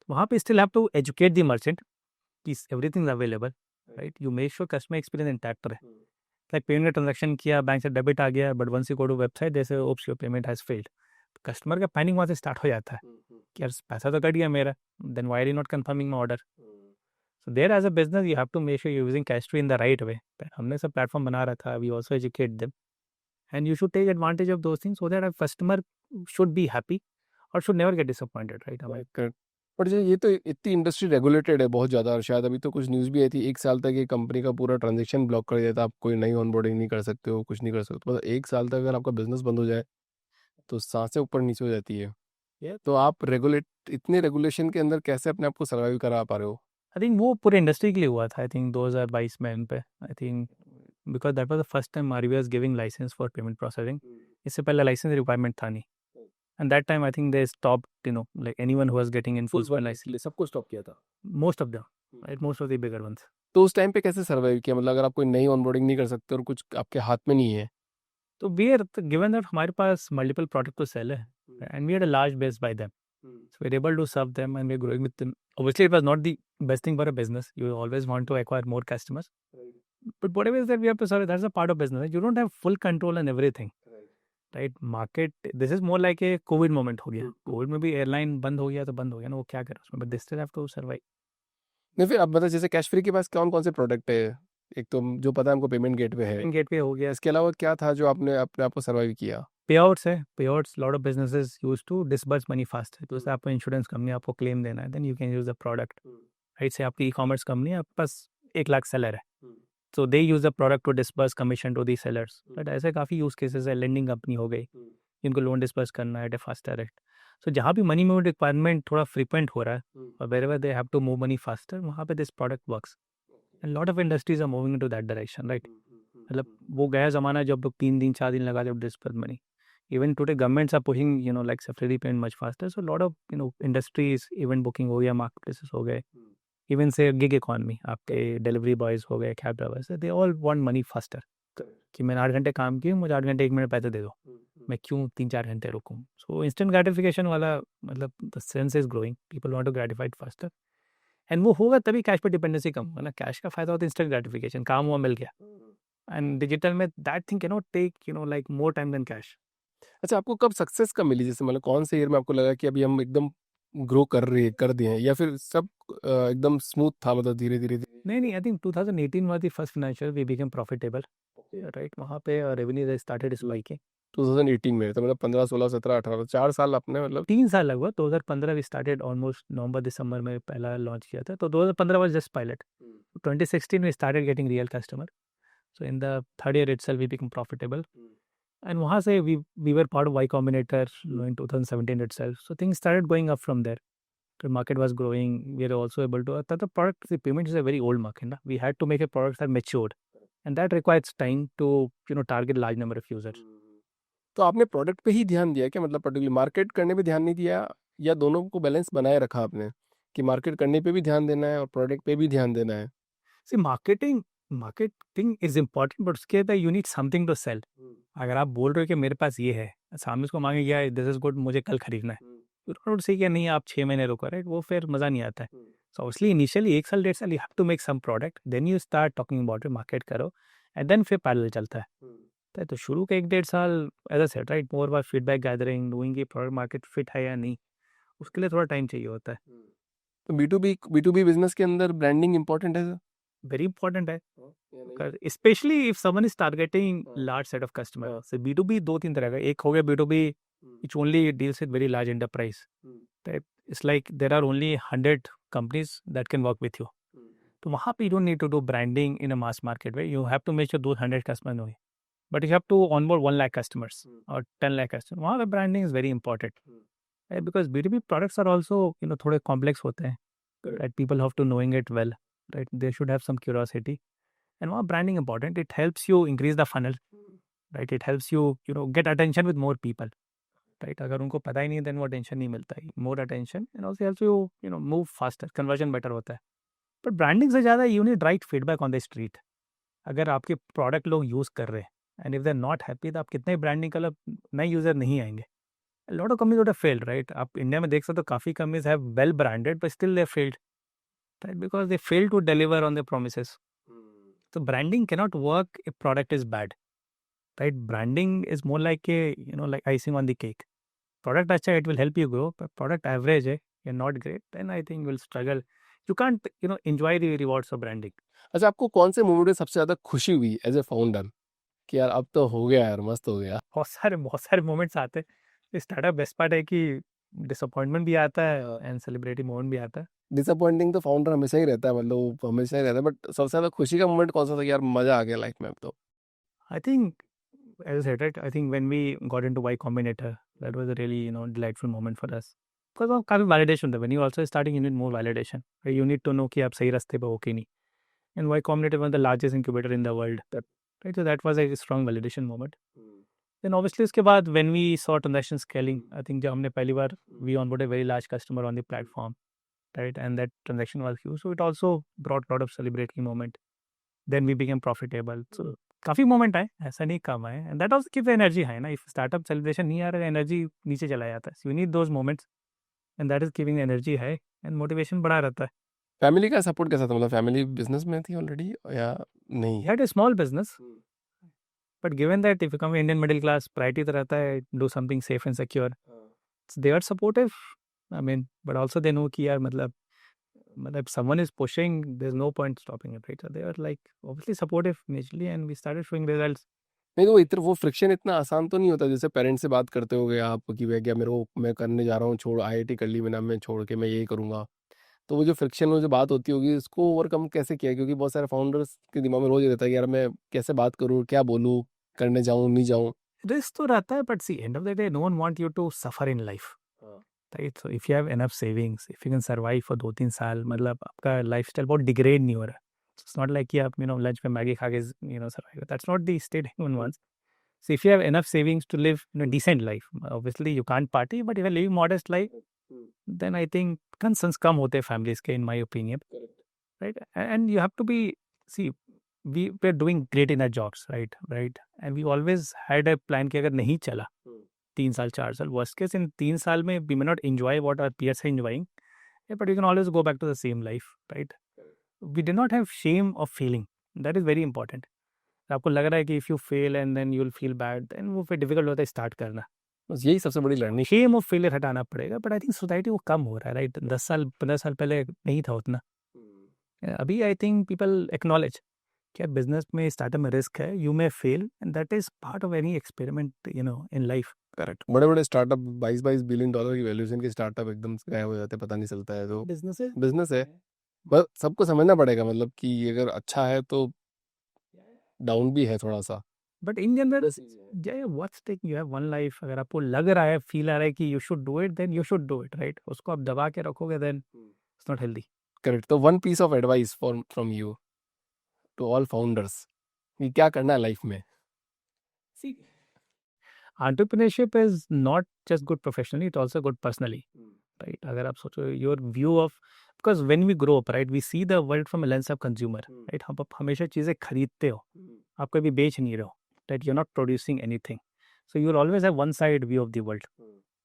वहाँ पे still have to educate the merchant कि everything is available, right. You make sure customer experience intact रहे. Like payment का transaction किया, bank से debit आ गया but once you go to website जैसे oops your payment has failed, customer का panic वहाँ से स्टार्ट हो जाता है कि यार पैसा तो कट गया मेरा, then why are you not confirming my order. So there as a business you have to make sure you using Cashfree in the right way. हमने सब प्लेटफॉर्म बना रहा था, we also educate them and you should take advantage of those things so that a customer should be happy or should never get disappointed, right. हमारे correct. But ये तो इतनी industry regulated है बहुत ज़्यादा, और शायद अभी तो कुछ न्यूज़ भी आई थी 1 साल तक ये कंपनी का पूरा ट्रांजेक्शन ब्लॉक कर दिया था, आप कोई नई ऑनबोर्डिंग नहीं कर सकते हो, कुछ नहीं कर सकते. मतलब 1 साल तक अगर आपका बिजनेस बंद हो जाए तो सांसें ऊपर नीचे हो जाती है. तो आप इतने रेगुलेशन के अंदर कैसे अपने आप को सर्वाइव करा पा रहे हो? आई थिंक वो पूरे इंडस्ट्री के लिए हुआ था. आई थिंक 2022 में इन पे, I think because that was the first time RBI was giving licence for payment processing. इससे पहले लाइसेंस रिक्वायरमेंट था नहीं. And that time I think they stopped, like anyone who was getting in full license. सबको stop किया था. Most of them, right? Most of the bigger ones. तो उस time पे कैसे सर्वाइव किया? मतलब अगर आप कोई नई ऑनबोर्डिंग नहीं कर सकते और कुछ आपके हाथ में नहीं है. So we are given that हमारे पास multiple product to sell है, and we had a large base by them. So we're able to serve them and we're growing with them. Obviously, it was not the best thing for a business. You always want to acquire more customers. But whatever is that we have to serve, that's a part of business. You don't have full control on everything. Right. Market this is more like a Covid moment हो गया. Covid में भी airline बंद हो गया तो बंद हो गया ना, वो क्या करे उसमें, but this still have to survive. नहीं, फिर आप मतलब जैसे Cashfree के पास कौन कौन से प्रोडक्ट है? एक तो जो पता है हमको पेमेंट गेटवे है, गेटवे हो गया. इसके अलावा क्या था जो आपने अपने आप को सर्वाइव किया? पेआउट्स है. Payouts lot of businesses use to disburse money fast. तो उससे आपको इंश्योरेंस कंपनी आपको क्लेम देना है, then you can use the product, right. से आपकी ई-कॉमर्स कंपनी है, आपके पास 1 लाख सेलर है, so they use the product to disburse commission to the sellers. But ऐसे काफ़ी यूज केसेस है. लेंडिंग कंपनी हो गई जिनको लोन डिस्पर्स करना है at a faster rate. So जहाँ भी मनी मूवमेंट रिक्वायरमेंट थोड़ा फ्रीक्वेंट हो रहा है और wherever they have to move money faster, वहाँ पे this product works. And lot of industries are moving to that direction, right. मतलब वो गया ज़माना जब लोग 3 दिन 4 दिन लगा जब disperse money. Even today governments are pushing like separately payment much faster. So lot of industries, event booking हो गया, मार्केट प्लेसेस हो गए, इवन से गिग इकॉनमी, आपके डिलीवरी बॉयज़ हो गए, cab drivers, they all want money faster. कि मैंने 8 घंटे काम किए, मुझे 8 घंटे 1 मिनट पैसे दे दो, मैं क्यों 3-4 घंटे रुकूँ. सो इंस्टेंट ग्रेटिफिकेशन वाला मतलब the sense is growing, people want to gratified faster. And वो होगा तभी कैश पे डिपेंडेंसी कम होगा ना. कैश का फायदा होता है इंस्टेंट ग्रेटिफिकेशन, काम हुआ मिल गया. एंड डिजिटल में that thing can not take like more time than cash. अच्छा, आपको कब सक्सेस कब मिली? जैसे मतलब कौन से ईयर में आपको लगा कि अभी हम एकदम ग्रो कर दिए हैं, या फिर सब एकदम स्मूथ था, मतलब धीरे धीरे धीरे? नहीं, I think 2018 was the first financial we became profitable, right? वहाँ पे रेवेन्यू स्टार्टेड स्पाइकिंग 2018 में, तो मतलब 15 16 17 18 4 साल आपने मतलब 3 साल लगभग। 2015 वी स्टार्टेड ऑलमोस्ट नवंबर दिसंबर में पहला लॉन्च किया था, तो 2015 was just pilot. 2016 we started getting real customer, so in the third year itself we become profitable, and वहाँ से we were part of Y Combinator in 2017 itself, so things started going up from there. The market was growing. We are also able to. The product, the payment is a very old market. Na? We had to make a product that matured, and that requires time to target large number of users. तो आपने product पे ही ध्यान दिया क्या, मतलब particular market करने पे ध्यान नहीं दिया, या दोनों को बैलेंस बनाए रखा आपने कि मार्केट करने पे भी ध्यान देना है और प्रोडक्ट पे भी ध्यान देना है? See, marketing is important, but उसके अंदर you need something to sell. अगर आप बोल रहे हो कि मेरे पास ये है, सामने उसको मांगे या दिस इज गुड, मुझे कल खरीदना है, यू डोंट से कि नहीं आप 6 महीने रुको, राइट? वो फिर मज़ा नहीं आता है। सो ऑब्वियसली इनिशियली 1 साल 1.5 साल you have to make some product, then you start talking about it, market करो, एंड देन फिर पैरेलल चलता है। तो शुरू के 1 डेढ़ साल as a set, right, more by feedback gathering, doing कि प्रोडक्ट मार्केट फिट है या नहीं, उसके लिए थोड़ा टाइम चाहिए होता है। तो B2B बिजनेस के अंदर ब्रांडिंग इंपॉर्टेंट है? वेरी इंपॉर्टेंट है, specially if someone is targeting large set of customer. से B2B 2-3 तरह का, एक हो गया B2B which only deals with very large enterprise. It's like there are only 100 companies that can work with you. तो वहाँ पे you don't need to do branding in a mass market way. You have to make sure those 100 customers know you. But you have to onboard 1 lakh customers or 10 lakh customers. वहाँ पे branding is very important. Right? Because B2B products are also थोड़े complex होते हैं. Right? People have to knowing it well. Right? They should have some curiosity. And वहाँ branding important. It helps you increase the funnel. Right? It helps you get attention with more people. Right? अगर उनको पता ही नहीं then वो attention नहीं मिलता है, more attention and also helps you move faster, conversion better होता है। बट ब्रांडिंग से ज़्यादा you need right feedback on the street. अगर आपके प्रोडक्ट लोग यूज़ कर रहे हैं and if they are not happy, तो आप कितने ब्रांडिंग का नए यूज़र नहीं आएंगे। Lot of companies would have failed, right? आप इंडिया में देख सकते हो काफ़ी companies have well branded but still they failed, right? Because they fail to deliver on the promises. तो branding cannot work if product is bad, right? Branding is more like like icing on the cake. Product अच्छा है, it will help you grow, but product average है, you're not great, then I think you'll struggle. You can't enjoy the rewards of branding. अच्छा, आपको कौन से moment में सबसे ज़्यादा खुशी हुई एज ए फाउंडर कि यार अब तो हो गया यार, मस्त हो गया? बहुत सारे मोमेंट्स आते हैं। स्टार्टअप बेस्ट पार्ट है कि डिसअपॉइंटमेंट भी आता है एंड सेलिब्रेटी मोमेंट भी आता है। डिसअपॉइंटिंग तो फाउंडर हमेशा ही रहता है, मतलब हमेशा ही रहता है, बट सबसे ज़्यादा खुशी का मोमेंट कौन सा था कि यार मज़ा आ गया लाइफ में अब तो? I think, as I said, right, I think when we got into Y Combinator, that was a really delightful moment for us. Because of काफ़ी validation था. When you also starting, you need more validation. Right? You need to know कि आप सही रास्ते पे हो कि नहीं. And Y Combinator was the largest incubator in the world. Right? So that was a strong validation moment. Then obviously उसके बाद when we saw transaction scaling, I think जब हमने पहली बार we onboarded a very large customer on the platform, right? And that transaction was huge. So it also brought a lot of celebratory moment. Then we became profitable. So काफ़ी moment आए, ऐसा नहीं कम आए, and that also keep the energy high ना। If startup celebration नहीं आ रहा है, energy नीचे चला जाता है। You need those moments and that is keeping energy high and motivation बढ़ा रहता है। फैमिली का सपोर्ट कैसा था, मतलब फैमिली बिजनेस में थी ऑलरेडी या नहीं? Had a small business, but given that if you come Indian middle class, priority तो रहता है do something safe and secure. They are supportive, I mean, but also they know कि यार मतलब someone is pushing, there's no point stopping it, right? So they are like obviously supportive initially and we started showing results. नहीं, तो वो friction इतना आसान तो नहीं होता जैसे पेरेंट्स से बात करते होगे आप कि भैया क्या मैं करने जा रहा हूँ, छोड़ IIT कर ली मैंने, मैं छोड़ के मैं यही करूँगा। तो वो जो फ्रिक्शन, वो जो बात होती होगी, उसको ओवरकम कैसे किया? क्योंकि बहुत सारे फाउंडर्स के दिमाग में रोज ये रहता है कि यार मैं कैसे बात करूँ, क्या बोलूँ, करने जाऊँ नहीं जाऊँ। रिस्क तो रहता है, but see end of the day no one want you to suffer in life, right? So if you have enough savings, if you can survive for 2-3 साल, मतलब आपका लाइफस्टाइल बहुत डिग्रेड नहीं हो रहा। इट्स नॉट लाइक कि आप lunch में मैगी खा के survive, that's not the state anyone wants. So if you have enough savings to live decent life, obviously you can't party, but if you're living modest life, then I think concerns कम होते हैं families के, in my opinion, right? And you have to be, see, we're doing great in our jobs, right? And we always had a plan कि अगर नहीं चला 3 साल 4 साल, worst case in 3 साल में we may not enjoy what our peers are enjoying, but we can always go back to the same life, right? We did not have shame of failing. That is very important. आपको लग रहा है कि if you fail and then you will feel bad, then वो फिर difficult होता है start करना। बस यही सबसे बड़ी लर्निंग। शेम ऑफ फेलियर हटाना पड़ेगा, बट आई थिंक सोसाइटी वो कम हो रहा है, राइट? 10 साल 15 साल पहले नहीं था उतना। अभी आई थिंक पीपल एक्नॉलेज क्या बिजनेस में, स्टार्टअप में रिस्क है, you may fail and that is part of any experiment in life. Correct. बड़े बड़े स्टार्टअप 22-22 बिलियन डॉलर की वैल्यूएशन के स्टार्टअप एकदम से गायब हो जाते हैं, पता नहीं चलता है। तो बिजनेस है, बस सबको समझना पड़ेगा, मतलब कि अगर अच्छा है तो डाउन भी है थोड़ा सा। But in general what's take, you have one life, अगर आपको लग रहा है, फील आ रहा है कि you should do it, then you should do it, right? उसको आप दबा के रखोगे then it's not healthy. Correct. तो one piece of advice from you to all founders कि क्या करना है लाइफ में। See, entrepreneurship is not just good professionally, it's also good personally, right? अगर आप सोचो your view of, because when we grow up, right, we see the world from a lens of consumer, right? आप हमेशा चीज़ें खरीदते हो, आप कभी बेच नहीं रहे हो, right? You're not producing anything, so you'll always have one side view of the world,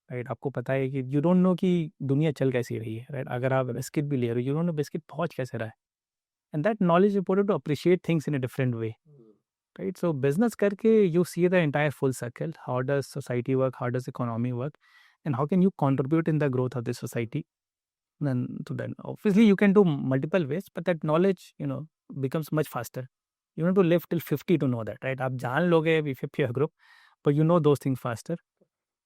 right? आपको पता है कि you don't know कि दुनिया चल कैसी रही है, right? अगर आप बिस्किट भी ले रहे हो, you don't know बिस्किट पहुंच कैसे रहा है, and that knowledge is important to appreciate things in a different way. Right, so business करके you see the entire full circle. How does society work? How does economy work? And how can you contribute in the growth of the society? Then obviously you can do multiple ways, but that knowledge becomes much faster. You don't have to live till 50 to know that, right? आप जान लोगे if you have a group, but you know those things faster,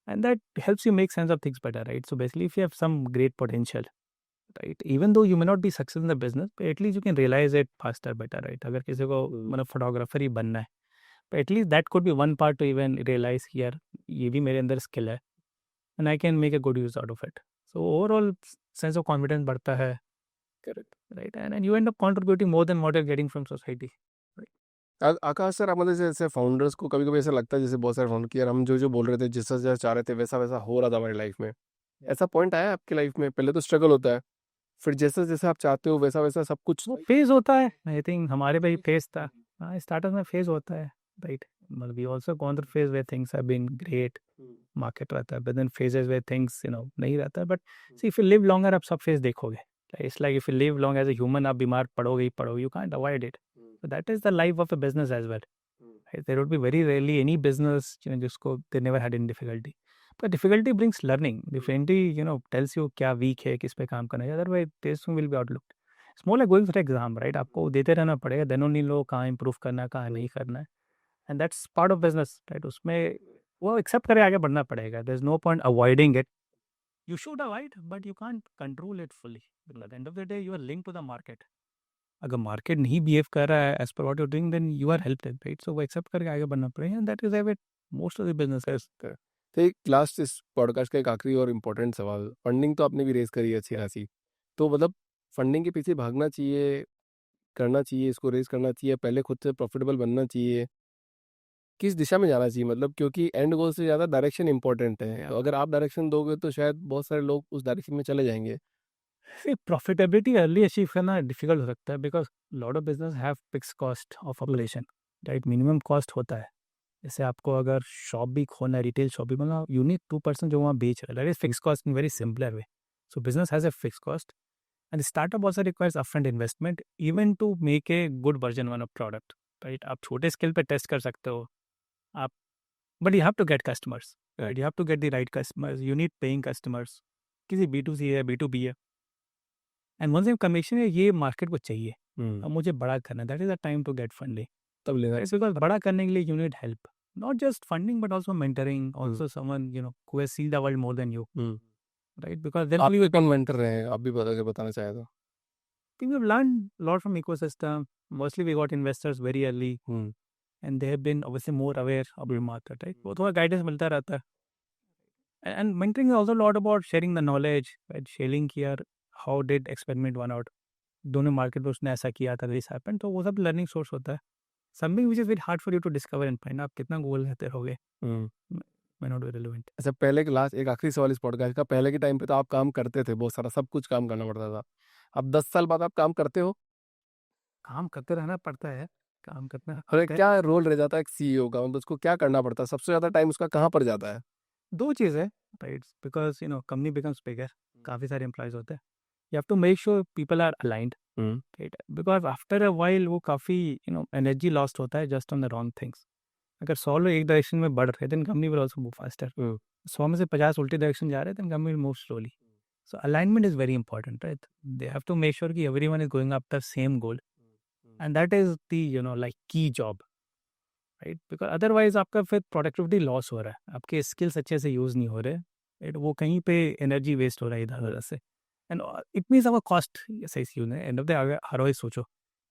and that helps you make sense of things better, right? So basically, if you have some great potential, right, even though you may not be successful in the business, but at least you can realize it faster, better, right? अगर किसी को मतलब photographer ही बनना है, but at least that could be one part to even realize कि यार ये भी मेरे अंदर स्किल है and I can make a good use out of it. So overall sense of confidence बढ़ता है, correct. right? And you end up contributing more than what you're getting from society. Akash sir, आप मतलब जैसे founders को कभी कभी ऐसा लगता है, जैसे बहुत सारे फाउंडर कि यार हम जो जो बोल रहे थे, जैसा जैसा चाह रहे थे वैसा वैसा हो रहा था हमारी लाइफ में। ऐसा पॉइंट आया आपकी लाइफ में? पहले तो स्ट्रगल होता है, फिर जैसा जैसा आप चाहते हो वैसा वैसा सब कुछ। वो फेज होता है, आई थिंक हमारे पे ही फेज था। हाँ, स्टार्टअप में फेज होता है, राइट? मतलब we also gone through phase where things have been great, market रहता है, but then phases where things नहीं रहता है। But see if you live longer, आप सब फेज देखोगे। It's like if you live long as a human, आप बीमार पड़ोगे ही पड़ोगे, you can't avoid it. So that is the life of a business as well. Right? There would be very rarely any business जिसको they never had any difficulty. But difficulty brings learning. Difficulty tells you क्या weak है, किस पे काम करना है, otherwise this will be outlooked. It's more like going for exam, right? आपको देते रहना पड़ेगा, then only लो कहाँ improve करना है, कहाँ नहीं करना है, and that's part of business, right? उसमें वो accept करे आगे बढ़ना पड़ेगा. There's no point avoiding it. You should avoid, but you can't control it fully. Because at the end of the day, you are linked to the market. अगर market नहीं behave कर रहा है as per what you doing, then you are helpless, right? So वो accept करके आगे बढ़ना पड़ेगा, and that is about most of the business. तो एक लास्ट इस पॉडकास्ट का एक आखिरी और इम्पोर्टेंट सवाल, फंडिंग तो आपने भी रेस करी है अच्छी खासी, तो मतलब फंडिंग के पीछे भागना चाहिए, करना चाहिए, इसको रेस करना चाहिए, पहले खुद से प्रॉफिटेबल बनना चाहिए, किस दिशा में जाना चाहिए? मतलब क्योंकि एंड गोल से ज़्यादा डायरेक्शन इंपॉर्टेंट है, तो अगर आप डायरेक्शन दोगे तो शायद बहुत सारे लोग उस डायरेक्शन में चले जाएंगे। प्रॉफिटेबिलिटी अर्ली अचीव करना डिफिकल्ट हो सकता है, because lot of business have fix cost of operation, right? Minimum cost होता है। जैसे आपको अगर शॉप भी खोलना है, रिटेल शॉप भी, मतलब यू नीड 2% जो वहाँ बेच रहा है, that is fix cost in very simpler way. So business has a fix cost, and the startup also requires upfront investment even to make a good version one of product, right? आप छोटे scale पे test कर सकते हो आप, but you have to get customers, right? You have to get the right customers, you need paying customers। किसी B2C है, B2B है, and once कमीशन है, ये मार्केट को चाहिए। अब मुझे बड़ा करना है, that is a time to get funding. तब लेना इट्स बिकॉज बड़ा करने के लिए you need help, not just funding but also mentoring, also someone who has seen the world more than you, right? Because then आप भी एक mentor रहे हैं, आप भी बताना चाहे तो। we have learned a lot from ecosystem. Mostly we got investors very early, and they have been obviously more aware of the market, right? वो थोड़ा guidance मिलता रहता है, and mentoring is also a lot about sharing the knowledge, right? Sharing कि यार how did experiment one out, दोनों market में उसने ऐसा किया था, this happened, तो वो सब लर्निंग सोर्स होता है। Something which is very hard for you to discover and find, आप कितना गोल रहते रहोगे, may not be relevant। अच्छा, पहले के लास्ट एक आखिरी सवाल इस पॉडकास्ट का, पहले के टाइम पे तो आप काम करते थे बहुत सारा, सब कुछ काम करना पड़ता था, अब 10 साल बाद आप काम करते हो? काम करते रहना पड़ता है, काम करना अरे है। क्या रोल रह जाता है एक सीईओ का, मतलब उसको क्या करना पड़ता है, सबसे ज्यादा टाइम उसका कहाँ पर जाता है? दो चीज़ है, right? Because company becomes bigger, काफ़ी सारे एम्प्लॉयज होते हैं, you have to make sure people are aligned, right? Because after a while वो काफ़ी एनर्जी लॉस्ट होता है just on the wrong things, अगर 100 लोग एक डायरेक्शन में बढ़ रहे then company will also move faster. 100 में से 50 उल्टी डायरेक्शन जा रहे हैं then company will move slowly. So alignment is very important, right? They have to make sure कि everyone is going after same goal, and that is the like key job, right? Because otherwise आपका फिर productivity loss हो रहा है, आपके skills अच्छे से use नहीं हो रहे, right? वो कहीं पे energy waste हो रहा है इधर उधर से, and it means our cost सही सी है. End of the day हर रोज सोचो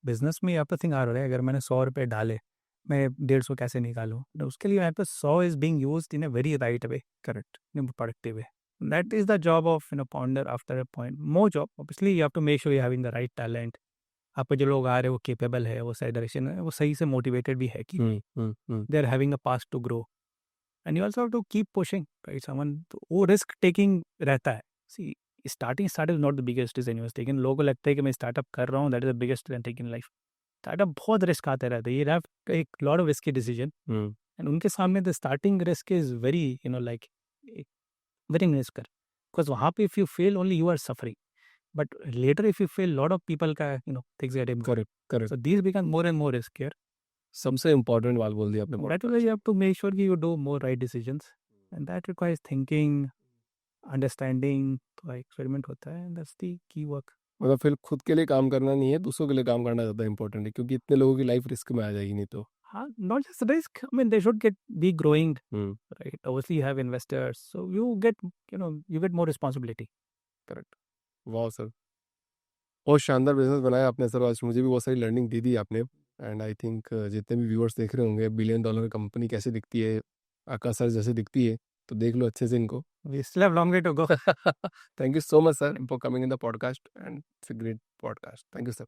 बिजनेस में आप थिंक आ रहा है, अगर मैंने 100 रुपये डाले मैं 150 कैसे निकालूं, तो उसके लिए यहाँ पे 100 is being used in a very right way, correct, in productive way. That is the job of founder after a point. More job. Obviously, you have to make sure you're having the right talent. आप पे जो लोग आ रहे हैं वो capable है, वो सही डायरेक्शन है, वो सही से motivated भी है कि they are having a path to grow. And you also have to keep pushing, right? Someone तो वो risk taking रहता है. See, starting is not the biggest decision you have taken. लोगों को लगता है कि मैं startup कर रहा हूँ, that is the biggest decision taken in life. Startup बहुत risk आते रहते हैं. You have a lot of risky decision. And उनके सामने the starting risk is very like very minuscule, because वहाँ पे if you fail only you are suffering, but later if you fail lot of people का things get improved. Correct. So these become more and more riskier. सबसे important बात बोल दी आपने. That is why you have to make sure कि you do more right decisions, and that requires thinking, understanding. तो experiment होता है, and that's the key work. मतलब फिर खुद के लिए काम करना नहीं है, दूसरों के लिए काम करना ज़्यादा इम्पोर्टेंट है, क्योंकि इतने लोगों की लाइफ रिस्क में आ जाएगी नहीं तो. हाँ, not just risk. I mean, they should be growing, right? Obviously, you have investors, so you get more responsibility. Correct. वाह सर, बहुत शानदार बिजनेस बनाया आपने सर. आज मुझे भी बहुत सारी लर्निंग दी आपने. एंड आई थिंक जितने भी व्यूअर्स देख रहे होंगे, $1 बिलियन कंपनी कैसे दिखती है, आकाश सर जैसे दिखती है, तो देख लो अच्छे से इनको. We still have long way to go. Thank you so much, sir, for coming in the podcast, and it's a great podcast. Thank you, sir.